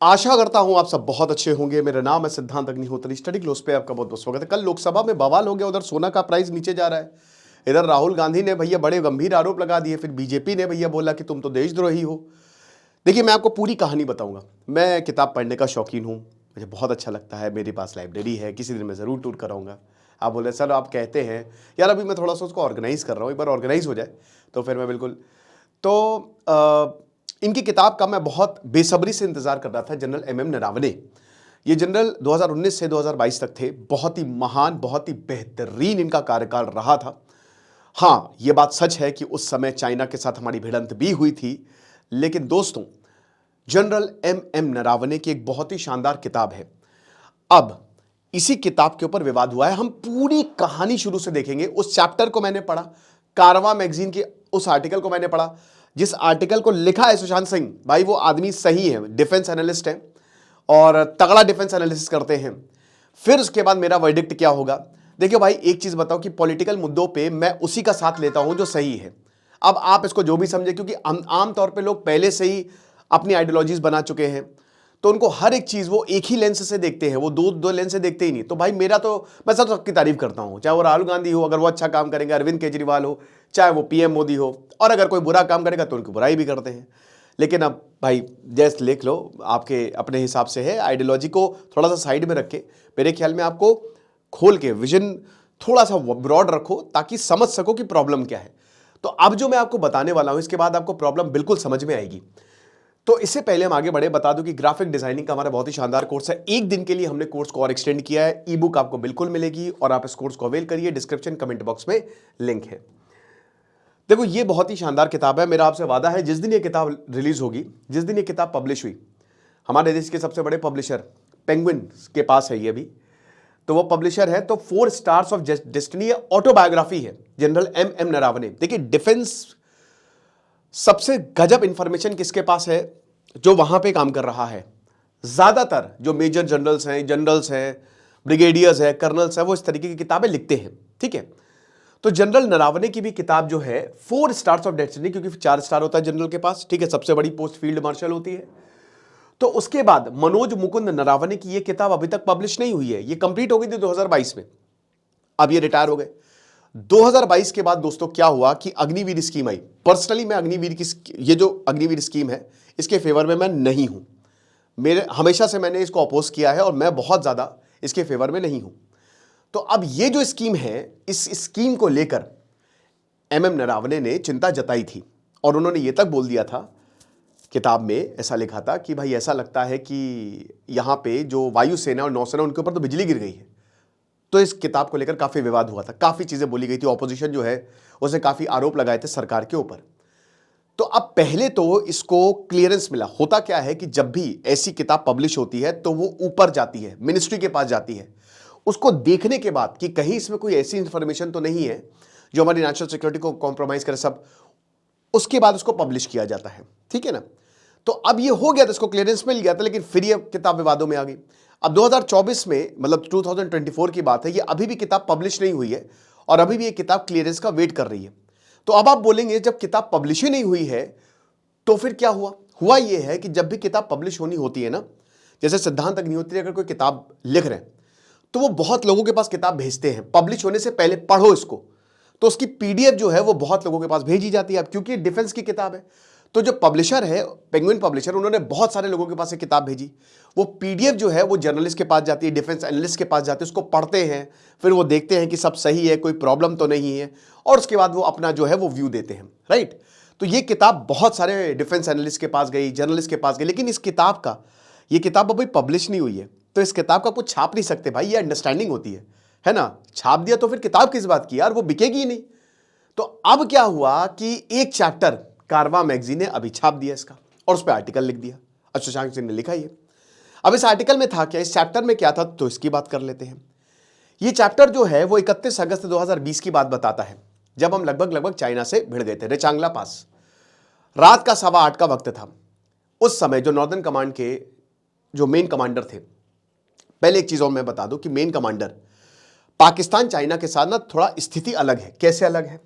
आशा करता हूं आप सब बहुत अच्छे होंगे। मेरा नाम है सिद्धांत अग्निहोत्री। स्टडी क्लोज पे आपका बहुत बहुत स्वागत है। कल लोकसभा में बवाल हो गया, उधर सोना का प्राइस नीचे जा रहा है, इधर राहुल गांधी ने भैया बड़े गंभीर आरोप लगा दिए, फिर बीजेपी ने भैया बोला कि तुम तो देशद्रोही हो। देखिए, मैं आपको पूरी कहानी बताऊंगा। मैं किताब पढ़ने का शौकीन हूँ, मुझे बहुत अच्छा लगता है, मेरे पास लाइब्रेरी है, किसी दिन मैं ज़रूर टूर कराऊंगा। आप बोले सर आप कहते हैं यार, अभी मैं थोड़ा सा उसको ऑर्गेनाइज कर रहा हूँ, एक बार ऑर्गेनाइज हो जाए तो फिर मैं बिल्कुल। तो इनकी किताब का मैं बहुत बेसब्री से इंतजार कर रहा था। जनरल एम नरावने, ये जनरल 2019 से 2022 तक थे। बहुत ही महान, बहुत ही बेहतरीन इनका कार्यकाल रहा था। हाँ, ये बात सच है कि उस समय चाइना के साथ हमारी भिड़ंत भी हुई थी, लेकिन दोस्तों जनरल एम नरावने की एक बहुत ही शानदार किताब है। अब इसी किताब के ऊपर विवाद हुआ है। हम पूरी कहानी शुरू से देखेंगे। उस चैप्टर को मैंने पढ़ा, कारवां मैगजीन के उस आर्टिकल को मैंने पढ़ा जिस आर्टिकल को लिखा है सुशांत सिंह भाई। वो आदमी सही है, डिफेंस एनालिस्ट है और तगड़ा डिफेंस एनालिसिस करते हैं। फिर उसके बाद मेरा वर्डिक्ट क्या होगा। देखिए भाई, एक चीज बताओ कि पॉलिटिकल मुद्दों पे मैं उसी का साथ लेता हूं जो सही है। अब आप इसको जो भी समझे, क्योंकि आम तौर पे लोग पहले से ही अपनी आइडियोलॉजीज बना चुके हैं, तो उनको हर एक चीज वो एक ही लेंस से देखते हैं, वो दो दो लेंस से देखते ही नहीं। तो भाई मेरा तो, मैं सबकी तारीफ करता हूं, चाहे वो राहुल गांधी हो अगर वो अच्छा काम करेंगे, अरविंद केजरीवाल हो, चाहे वो पीएम मोदी हो, और अगर कोई बुरा काम करेगा तो उनकी बुराई भी करते हैं। लेकिन अब भाई जैसे लिख लो, आपके अपने हिसाब से है। आइडियोलॉजी को थोड़ा सा साइड में रख के मेरे ख्याल में आपको खोल के विजन थोड़ा सा ब्रॉड रखो ताकि समझ सको कि प्रॉब्लम क्या है। तो अब जो मैं आपको बताने वाला हूं, इसके बाद आपको प्रॉब्लम बिल्कुल समझ में आएगी। तो इससे पहले हम आगे बढ़े, बता दूं कि ग्राफिक डिजाइनिंग का हमारा बहुत ही शानदार कोर्स है। एक दिन के लिए हमने कोर्स को और एक्सटेंड किया है। ई बुक आपको बिल्कुल मिलेगी और आप इस कोर्स को अवेल करिए। डिस्क्रिप्शन कमेंट बॉक्स में लिंक है। देखो, ये बहुत ही शानदार किताब है। मेरा आपसे वादा है, जिस दिन ये किताब रिलीज होगी, जिस दिन ये किताब पब्लिश हुई, हमारे देश के सबसे बड़े पब्लिशर पेंगुइन के पास है ये भी, तो वो पब्लिशर है, तो 4 स्टार्स ऑफ डेस्टिनी ऑटोबायोग्राफी है जनरल एम नरावने। देखिए, डिफेंस सबसे गजब इंफॉर्मेशन किसके पास है? जो वहां पे काम कर रहा है। ज्यादातर जो मेजर जनरल्स हैं, ब्रिगेडियर्स हैं, कर्नल्स हैं, वो इस तरीके की किताबें लिखते हैं। ठीक है, तो जनरल नरावने की भी किताब जो है 4 स्टार्स ऑफ डेस्टिनी, क्योंकि 4 स्टार होता है जनरल के पास, ठीक है, सबसे बड़ी पोस्ट फील्ड मार्शल होती है। तो उसके बाद मनोज मुकुंद नरावने की ये किताब अभी तक पब्लिश नहीं हुई है। ये कंप्लीट हो गई थी 2022 में, अब ये रिटायर हो गए। 2022 के बाद दोस्तों क्या हुआ कि अग्निवीर स्कीम आई। पर्सनली मैं अग्निवीर की, ये जो अग्निवीर स्कीम है, इसके फेवर में मैं नहीं हूं। मेरे हमेशा से मैंने इसको अपोज किया है और मैं बहुत ज्यादा इसके फेवर में नहीं हूं। तो अब ये जो स्कीम है, इस स्कीम को लेकर एम नरावने ने चिंता जताई थी और उन्होंने ये तक बोल दिया था, किताब में ऐसा लिखा था कि भाई ऐसा लगता है कि यहां पे जो वायुसेना और नौसेना, उनके ऊपर तो बिजली गिर गई है। तो इस किताब को लेकर काफी विवाद हुआ था, काफी चीजें बोली गई थी। ऑपोजिशन जो है उसने काफी आरोप लगाए थे सरकार के ऊपर। तो अब पहले तो इसको क्लियरेंस मिला। होता क्या है कि जब भी ऐसी किताब पब्लिश होती है तो वो ऊपर जाती है, मिनिस्ट्री के पास जाती है, उसको देखने के बाद कि कहीं इसमें कोई ऐसी इंफॉर्मेशन तो नहीं है जो हमारी नेशनल सिक्योरिटी को कॉम्प्रोमाइज करे, सब उसके बाद उसको पब्लिश किया जाता है। ठीक है ना। तो अब ये हो गया था, इसको क्लियरेंस मिल गया था, लेकिन फिर ये किताब विवादों में आ गई। अब 2024 में, मतलब 2024 की बात है, ये अभी भी किताब पब्लिश नहीं हुई है और अभी भी ये किताब क्लियरेंस का वेट कर रही है। तो अब आप बोलेंगे जब किताब पब्लिश ही नहीं हुई है तो फिर क्या हुआ? हुआ ये है कि जब भी किताब पब्लिश होनी होती है ना, जैसे सिद्धांत अग्निहोत्री अगर कोई किताब लिख रहे हैं तो वो बहुत लोगों के पास किताब भेजते हैं, पब्लिश होने से पहले पढ़ो इसको। तो उसकी पीडीएफ जो है वो बहुत लोगों के पास भेजी जाती है। अब क्योंकि डिफेंस की किताब है, तो जो पब्लिशर है पेंगुइन पब्लिशर, उन्होंने बहुत सारे लोगों के पास एक किताब भेजी। वो पीडीएफ जो है वो जर्नलिस्ट के पास जाती है, डिफेंस एनालिस्ट के पास जाती है, उसको पढ़ते हैं, फिर वो देखते हैं कि सब सही है, कोई प्रॉब्लम तो नहीं है, और उसके बाद वो अपना जो है वो व्यू देते हैं। राइट। तो ये किताब बहुत सारे डिफेंस एनालिस्ट के पास गई, जर्नलिस्ट के पास गई, लेकिन इस किताब का, ये किताब अभी पब्लिश नहीं हुई है। तो इस किताब का कुछ छाप नहीं सकते भाई, ये अंडरस्टैंडिंग होती है ना। छाप दिया तो फिर किताब किस बात की यार, वो बिकेगी ही नहीं। तो अब क्या हुआ कि एक चैप्टर कारवां मैगजीन ने अभी छाप दिया इसका और उस पर आर्टिकल लिख दिया। सुशांत सिंह ने लिखा ये। अब इस आर्टिकल में था क्या, इस चैप्टर में क्या था, तो इसकी बात कर लेते हैं। ये चैप्टर जो है वो 31 अगस्त 2020 की बात बताता है, जब हम लगभग चाइना से भिड़ गए थे रेचांगला पास। रात का 8:15 का वक्त था। उस समय जो नॉर्दर्न कमांड के जो मेन कमांडर थे, पहले एक चीज और मैं बता दूं कि मेन कमांडर, पाकिस्तान चाइना के साथ ना थोड़ा स्थिति अलग है। कैसे अलग है?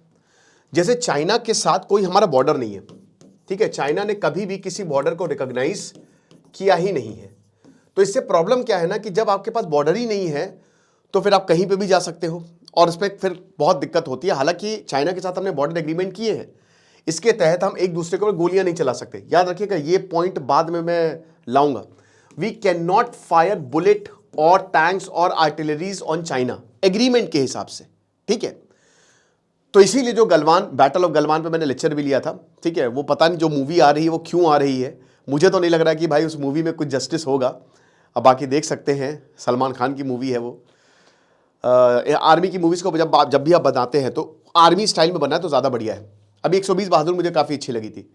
जैसे चाइना के साथ कोई हमारा बॉर्डर नहीं है, ठीक है, चाइना ने कभी भी किसी बॉर्डर को रिकॉग्नाइज किया ही नहीं है। तो इससे प्रॉब्लम क्या है ना कि जब आपके पास बॉर्डर ही नहीं है तो फिर आप कहीं पे भी जा सकते हो और इस पर फिर बहुत दिक्कत होती है। हालांकि चाइना के साथ हमने बॉर्डर एग्रीमेंट किए हैं, इसके तहत हम एक दूसरे के ऊपर गोलियां नहीं चला सकते। याद रखिएगा, ये पॉइंट बाद में मैं लाऊंगा। We cannot fire bullet और टैंक्स और आर्टिलरीज ऑन चाइना, एग्रीमेंट के हिसाब से, ठीक है। तो इसीलिए जो गलवान, बैटल ऑफ गलवान पे मैंने लेक्चर भी लिया था, ठीक है। वो पता नहीं जो मूवी आ रही है वो क्यों आ रही है, मुझे तो नहीं लग रहा कि भाई उस मूवी में कुछ जस्टिस होगा। अब बाकी देख सकते हैं, सलमान खान की मूवी है वो। आर्मी की मूवीज़ को जब भी आप बनाते हैं तो आर्मी स्टाइल में बनना है तो ज़्यादा बढ़िया है। अभी 120 बहादुर मुझे काफ़ी अच्छी लगी थी।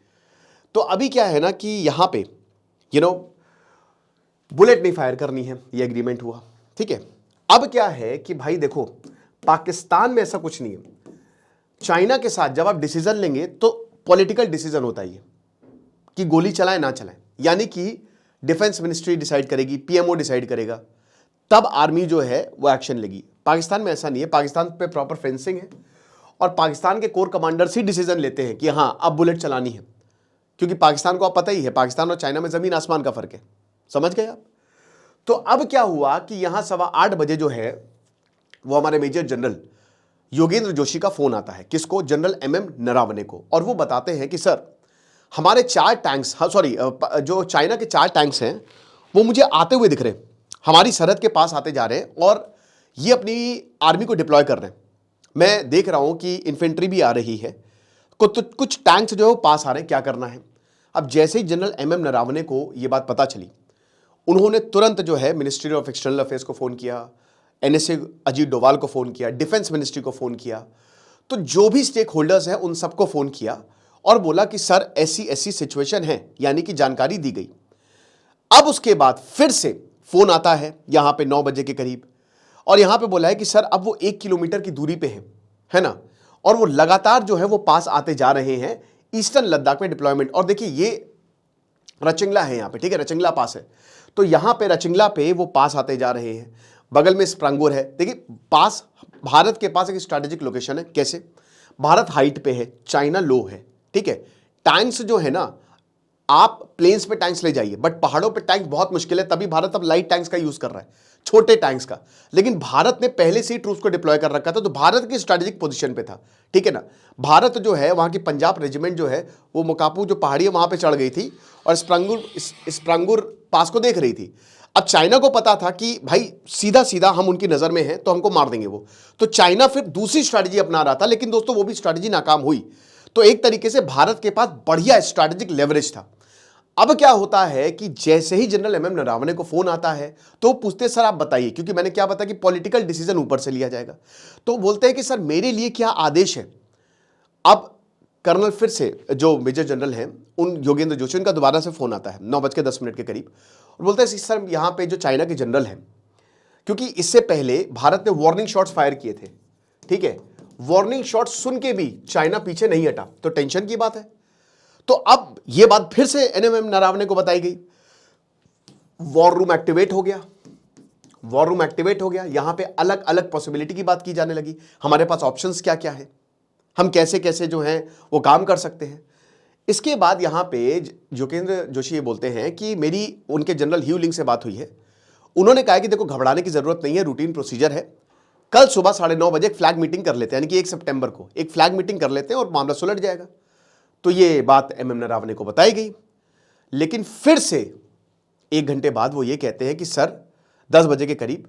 तो अभी क्या है ना कि यहाँ पे बुलेट नहीं फायर करनी है, ये एग्रीमेंट हुआ, ठीक है। अब क्या है कि भाई देखो, पाकिस्तान में ऐसा कुछ नहीं है। चाइना के साथ जब आप डिसीजन लेंगे तो पॉलिटिकल डिसीजन होता है कि गोली चलाएं ना चलाएं, यानी कि डिफेंस मिनिस्ट्री डिसाइड करेगी, पीएमओ डिसाइड करेगा, तब आर्मी जो है वो एक्शन लेगी। पाकिस्तान में ऐसा नहीं है, पाकिस्तान पे प्रॉपर फेंसिंग है और पाकिस्तान के कोर कमांडर्स ही डिसीजन लेते हैं कि हाँ अब बुलेट चलानी है, क्योंकि पाकिस्तान को आप पता ही है, पाकिस्तान और चाइना में जमीन आसमान का फर्क है, समझ गए आप। तो अब क्या हुआ कि यहां 8:15 बजे जो है वो हमारे मेजर जनरल योगेंद्र जोशी का फोन आता है। किसको? जनरल MM नरावने को। और वो बताते हैं कि सर हमारे 4 टैंक्स, जो चाइना के 4 टैंक्स हैं वो मुझे आते हुए दिख रहे हैं, हमारी सरहद के पास आते जा रहे हैं और ये अपनी आर्मी को डिप्लॉय कर रहे हैं। मैं देख रहा हूं कि इन्फेंट्री भी आ रही है, कुछ टैंक्स जो है वो पास आ रहे हैं, क्या करना है। अब जैसे ही जनरल MM नरावने को ये बात पता चली, उन्होंने तुरंत जो है मिनिस्ट्री ऑफ एक्सटर्नल अफेयर्स को फ़ोन किया, NSA अजीत डोवाल को फ़ोन किया, डिफेंस मिनिस्ट्री को फ़ोन किया, तो जो भी स्टेक होल्डर्स हैं उन सबको फ़ोन किया और बोला कि सर ऐसी ऐसी सिचुएशन है, यानी कि जानकारी दी गई। अब उसके बाद फिर से फ़ोन आता है यहाँ पे 9 बजे के करीब, और यहाँ पे बोला है कि सर अब वो 1 किलोमीटर की दूरी पे है ना, और वो लगातार जो है वो पास आते जा रहे हैं ईस्टर्न लद्दाख में डिप्लॉयमेंट। और देखिए ये रचिंगला है यहाँ पे, ठीक है, रचिंगला पास है, तो यहाँ पे रचिंगला पे वो पास आते जा रहे हैं। बगल में स्प्रांगुर है। देखिए पास, भारत के पास एक स्ट्रैटेजिक लोकेशन है। कैसे? भारत हाइट पे है, चाइना लो है, ठीक है। टैंक्स जो है ना, आप प्लेन्स पे टैंक्स ले जाइए, बट पहाड़ों पे टैंक बहुत मुश्किल है, तभी भारत अब लाइट टैंक्स का यूज कर रहा है, छोटे टैंक्स का। लेकिन भारत ने पहले से ही ट्रूप्स को डिप्लॉय कर रखा था, तो भारत की स्ट्रैटेजिक पोजीशन पे था, ठीक है ना। भारत जो है वहां की पंजाब रेजिमेंट जो है वो मोकापू जो पहाड़ी है वहां पे चढ़ गई थी और स्प्रांगुर पास को देख रही थी। अब चाइना को पता था कि भाई सीधा सीधा हम उनकी नजर में हैं तो हमको मार देंगे वो, तो चाइना फिर दूसरी स्ट्रैटेजी अपना रहा था, लेकिन दोस्तों वो भी स्ट्रैटेजी नाकाम हुई। तो एक तरीके से भारत के पास बढ़िया स्ट्रैटेजिक लेवरेज था। अब क्या होता है कि जैसे ही जनरल MM नरावने को फोन आता है तो पूछते सर आप बताइए, क्योंकि मैंने क्या बताया कि पॉलिटिकल डिसीजन ऊपर से लिया जाएगा। तो बोलते हैं कि सर मेरे लिए क्या आदेश है। अब कर्नल फिर से जो मेजर जनरल हैं उन योगेंद्र जोशी, उनका दोबारा से फोन आता है 9:10 के करीब, और बोलते हैं सर यहाँ पे जो चाइना के जनरल हैं, क्योंकि इससे पहले भारत ने वार्निंग शॉट्स फायर किए थे, ठीक है, वार्निंग शॉट्स सुन के भी चाइना पीछे नहीं हटा, तो टेंशन की बात है। तो अब यह बात फिर से NMM नरावने को बताई गई, वॉर रूम एक्टिवेट हो गया, वॉर रूम एक्टिवेट हो गया। यहां पे अलग अलग पॉसिबिलिटी की बात की जाने लगी, हमारे पास ऑप्शंस क्या क्या है, हम कैसे कैसे जो हैं वो काम कर सकते हैं। इसके बाद यहां पे योगेंद्र जोशी ये बोलते हैं कि मेरी उनके जनरल ह्यू लिंग से बात हुई है, उन्होंने कहा कि देखो घबराने की जरूरत नहीं है, रूटीन प्रोसीजर है, कल सुबह 9:30 बजे एक फ्लैग मीटिंग कर लेते हैं, यानी कि 1 सितंबर को एक फ्लैग मीटिंग कर लेते हैं और मामला सुलझ जाएगा। तो ये बात MM नरावने को बताई गई, लेकिन फिर से 1 घंटे बाद वो ये कहते हैं कि सर 10 बजे के करीब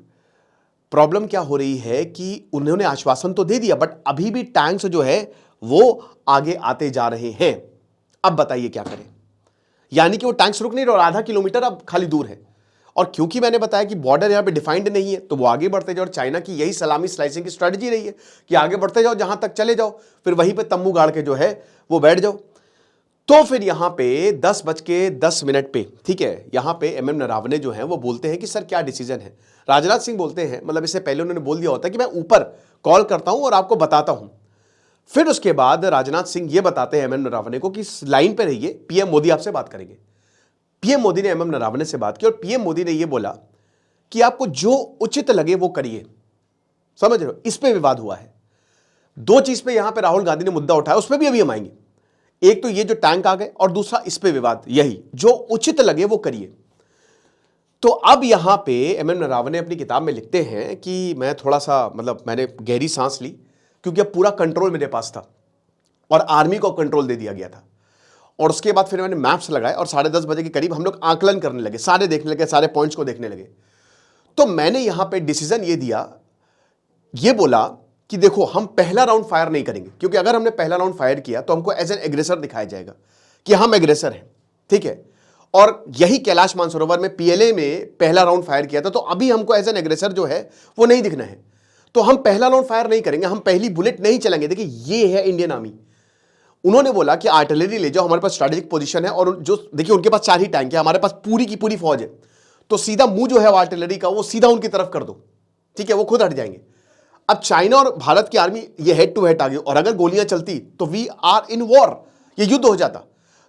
प्रॉब्लम क्या हो रही है कि उन्होंने आश्वासन तो दे दिया, बट अभी भी टैंक्स जो है वो आगे आते जा रहे हैं, अब बताइए क्या करें। यानी कि वो टैंक्स रुक नहीं रहे और आधा किलोमीटर अब खाली दूर है, और क्योंकि मैंने बताया कि बॉर्डर यहां पे डिफाइंड नहीं है तो वो आगे बढ़ते जाओ, और चाइना की यही सलामी स्लाइसिंग की स्ट्रेटजी रही है कि आगे बढ़ते जाओ, जहां तक चले जाओ, फिर वहीं पे तंबू गाड़ के जो है वो बैठ जाओ। तो फिर यहां पे 10:10 पे, ठीक है, यहां पे MM नरावने जो है वो बोलते हैं कि सर क्या डिसीजन है। राजनाथ सिंह बोलते हैं, मतलब इससे पहले उन्होंने बोल दिया होता है कि मैं ऊपर कॉल करता हूं और आपको बताता हूं। फिर उसके बाद राजनाथ सिंह ये बताते हैं MM नरावने को कि इस लाइन पे रहिए, PM मोदी आपसे बात करेंगे। PM मोदी ने MM नरावने से बात की और PM मोदी ने यह बोला कि आपको जो उचित लगे वो करिए, समझ रहे हो। इस पे विवाद हुआ है, 2 चीज पे यहां पे राहुल गांधी ने मुद्दा उठाया, उस पर भी अभी हम आएंगे। एक तो ये जो टैंक आ गए और दूसरा इस पे विवाद, यही जो उचित लगे वो करिए। तो अब यहां पे एम नरावने अपनी किताब में लिखते हैं कि मैं थोड़ा सा मतलब मैंने गहरी सांस ली, क्योंकि अब पूरा कंट्रोल मेरे पास था और आर्मी को कंट्रोल दे दिया गया था। और उसके बाद फिर मैंने मैप्स लगाए और 10:30 बजे के करीब हम लोग आकलन करने लगे, सारे देखने लगे, सारे पॉइंट्स को देखने लगे। तो मैंने यहां पे डिसीजन ये दिया, ये बोला कि देखो हम पहला राउंड फायर नहीं करेंगे, क्योंकि अगर हमने पहला राउंड फायर किया तो हमको एज एन एग्रेसर दिखाया जाएगा कि हम एग्रेसर हैं, ठीक है। और यही कैलाश मानसरोवर में पीएलए में पहला राउंड फायर किया था, तो अभी हमको एज एन एग्रेसर जो है वो नहीं दिखना है, तो हम पहला राउंड फायर नहीं करेंगे, हम पहली बुलेट नहीं चलेंगे। देखिए ये है इंडियन आर्मी। उन्होंने बोला कि आर्टिलरी ले जाओ, हमारे पास स्ट्रेटेजिक पोजीशन है, और जो देखिए उनके पास 4 ही टैंक है, हमारे पास पूरी की पूरी फौज है, तो सीधा मुंह जो है आर्टिलरी का वो सीधा उनकी तरफ कर दो, ठीक है, वो खुद हट जाएंगे। अब चाइना और भारत की आर्मी ये हेड टू हेड आ गई, और अगर गोलियां चलती तो वी आर इन वॉर, ये युद्ध हो जाता।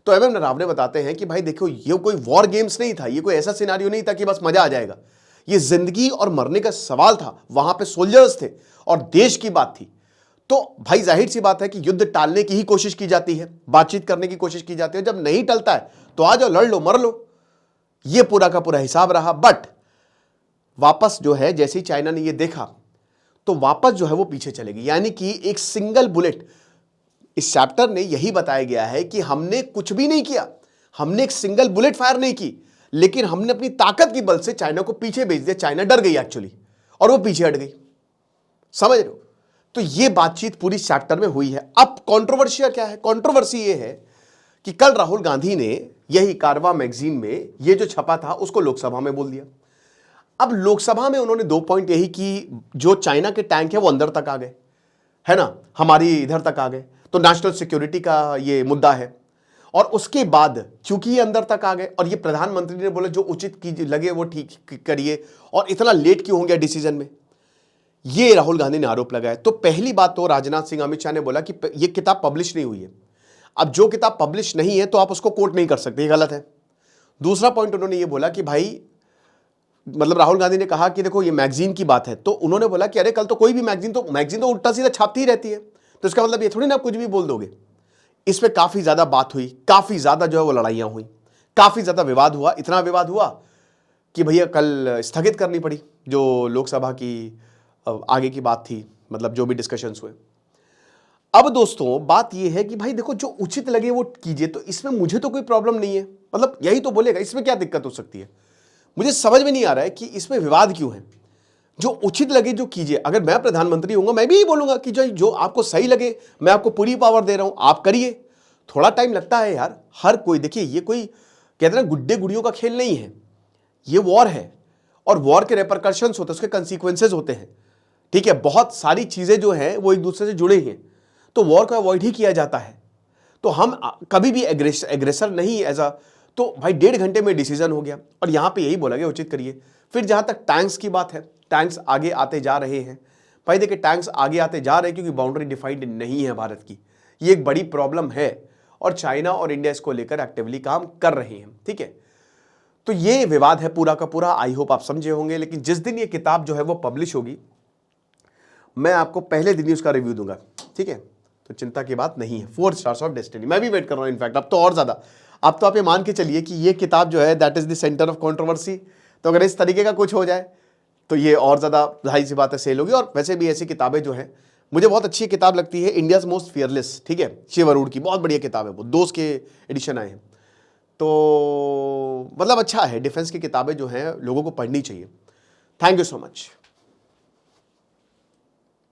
तो एम नरावने बताते हैं कि भाई देखो ये कोई वॉर गेम्स नहीं था, ये कोई ऐसा सिनारियो नहीं था कि बस मजा आ जाएगा, ये जिंदगी और मरने का सवाल था। वहां पे सोल्जर्स थे और देश की बात थी। तो भाई जाहिर सी बात है कि युद्ध टालने की ही कोशिश की जाती है, बातचीत करने की कोशिश की जाती है, जब नहीं टलता है तो आ जाओ, लड़ लो, मर लो। ये पूरा का पूरा हिसाब रहा। बट वापस जो है जैसे ही चाइना ने ये देखा तो वापस जो है वो पीछे चलेगी, यानी कि एक सिंगल बुलेट। इस चैप्टर ने यही बताया गया है कि हमने कुछ भी नहीं किया, हमने एक सिंगल बुलेट फायर नहीं की, लेकिन हमने अपनी ताकत की बल से चाइना को पीछे भेज दिया। चाइना डर गई एक्चुअली और वो पीछे हट गई, समझ रहे हो। तो ये बातचीत पूरी चैप्टर में हुई है। अब कंट्रोवर्सी क्या है? कंट्रोवर्सी ये है कि कल राहुल गांधी ने यही कारवा मैगजीन में ये जो छपा था उसको लोकसभा में बोल दिया। अब लोकसभा में उन्होंने 2 पॉइंट यही कि जो चाइना के टैंक है वो अंदर तक आ गए, है ना, हमारी इधर तक आ गए, तो नेशनल सिक्योरिटी का ये मुद्दा है। और उसके बाद चूंकि ये अंदर तक आ गए और ये प्रधानमंत्री ने बोला जो उचित की लगे वो ठीक करिए, और इतना लेट क्यों हो गया डिसीजन में, ये राहुल गांधी ने आरोप लगाया। तो पहली बात तो राजनाथ सिंह, अमित शाह ने बोला कि ये किताब पब्लिश नहीं हुई है। अब जो किताब पब्लिश नहीं है तो आप उसको कोट नहीं कर सकते, ये गलत है। दूसरा पॉइंट उन्होंने ये बोला कि भाई मतलब राहुल गांधी ने कहा कि देखो ये मैगजीन की बात है, तो उन्होंने बोला कि अरे कल तो कोई भी मैगजीन तो उल्टा सीधा छापती ही रहती है, तो इसका मतलब ये थोड़ी ना आप कुछ भी बोल दोगे। इस पर काफी ज्यादा बात हुई, काफी ज्यादा जो है वो लड़ाइयां हुई, काफी ज्यादा विवाद हुआ। इतना विवाद हुआ कि भैया कल स्थगित करनी पड़ी जो लोकसभा की आगे की बात थी, मतलब जो भी डिस्कशंस हुए। अब दोस्तों बात यह है कि भाई देखो जो उचित लगे वो कीजिए, तो इसमें मुझे तो कोई प्रॉब्लम नहीं है, मतलब यही तो बोलेगा, इसमें क्या दिक्कत हो सकती है। मुझे समझ में नहीं आ रहा है कि इसमें विवाद क्यों है। जो उचित लगे जो कीजिए। अगर मैं प्रधानमंत्री होऊंगा मैं भी यही बोलूंगा कि जो आपको सही लगे, मैं आपको पूरी पावर दे रहा हूं, आप करिए। थोड़ा टाइम लगता है यार, हर कोई, देखिए ये कोई कहते ना गुड्डे गुड़ियों का खेल नहीं है, ये वॉर है, और वॉर के रेपरकशंस होते हैं, उसके कंसिक्वेंसेज होते हैं, ठीक है। बहुत सारी चीजें जो हैं वो एक दूसरे से जुड़े हैं, तो वॉर को अवॉइड ही किया जाता है। तो हम कभी भी एग्रेसर नहीं एज तो भाई 1.5 घंटे में डिसीजन हो गया, और यहां पे यही बोला गया उचित करिए। फिर जहां तक टैंक्स की बात है, टैंक्स आगे आते जा रहे हैं। भाई देखिए टैंक्स आगे आते जा रहे हैं क्योंकि बाउंड्री डिफाइंड नहीं है भारत की, ये एक बड़ी प्रॉब्लम है, और चाइना और इंडिया इसको लेकर एक्टिवली काम कर रहे हैं, ठीक है। तो ये विवाद है पूरा का पूरा, आई होप आप समझे होंगे। लेकिन जिस दिन ये किताब जो है वो पब्लिश होगी, मैं आपको पहले दिन ही उसका रिव्यू दूंगा, ठीक है। तो चिंता की बात नहीं है। 4 स्टार्स ऑफ डेस्टिनी मैं भी वेट कर रहा हूं, इनफैक्ट अब तो और ज्यादा। अब तो आप ये मान के चलिए कि ये किताब जो है that is the centre of controversy, तो अगर इस तरीके का कुछ हो जाए तो ये और ज्यादा जाहिर सी बात है सेल होगी। और वैसे भी ऐसी किताबें जो है, मुझे बहुत अच्छी किताब लगती है इंडियाज मोस्ट फियरलेस, ठीक है, शिव अरोड़ की, बहुत बढ़िया किताब है वो, 2 के एडिशन आए हैं, तो मतलब अच्छा है। डिफेंस की किताबें जो हैं लोगों को पढ़नी चाहिए। Thank you so much.